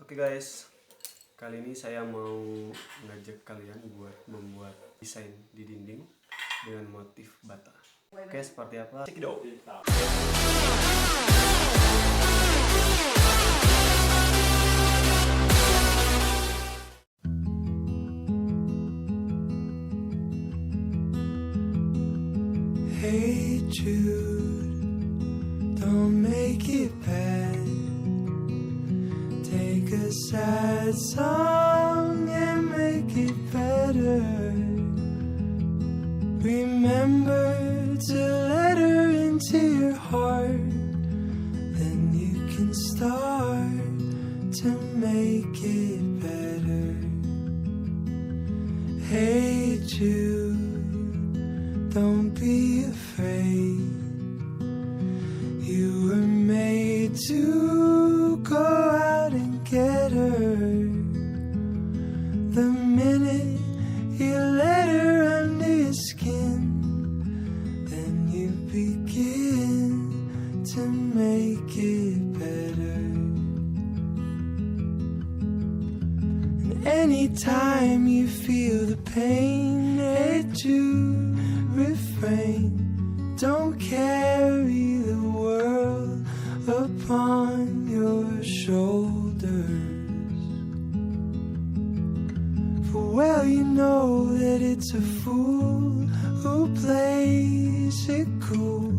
Oke guys, kali ini saya mau ngajak kalian buat membuat desain di dinding dengan motif bata. Oke, seperti apa? Check it out. Hey Jude, don't make it bad. Take a sad song and make it better. Remember to let her into your heart, then you can start to make it better. Hey Jude, don't be afraid. You were made to go out and get her. The minute you let her under your skin, then you begin to make it better. And anytime you feel the pain, hey Jude, refrain. Don't carry the world upon your shoulders. For well you know that it's a fool who plays it cool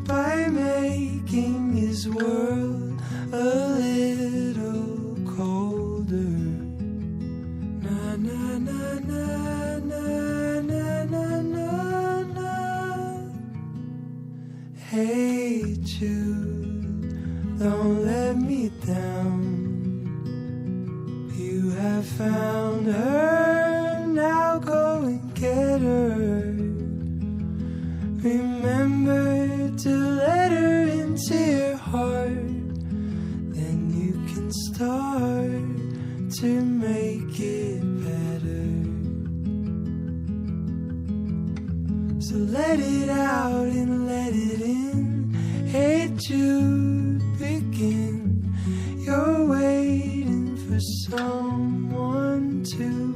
by making his world a little colder. Na na na na na na na na na. Hey Jude, don't let me down. You have found her, now go and get her. Remember to let her into your heart, then you can start to make it better. So let it out and let it in. Hey Jude, begin. You're waiting for someone to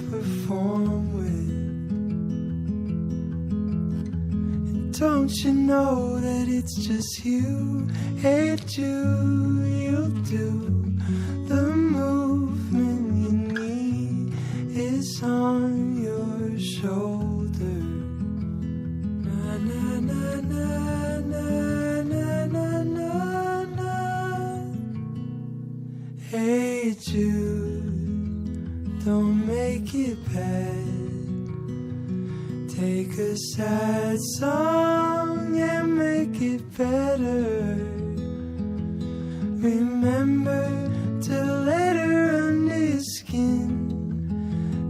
perform with. And don't you know that it's just you? Hey Jude, you'll do the movement you need is on your shoulder. Na na na na na na na na na. Hey Jude, don't make it bad. Take a sad song and make it better. Remember to let her under your skin,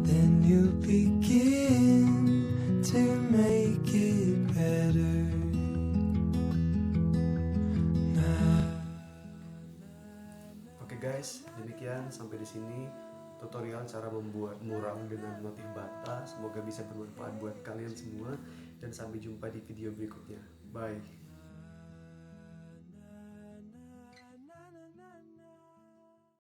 then you'll begin to make it better. Oke guys, demikian sampai di sini tutorial cara membuat mural dengan motif bata. Semoga bisa bermanfaat buat kalian semua dan sampai jumpa di video berikutnya. Bye.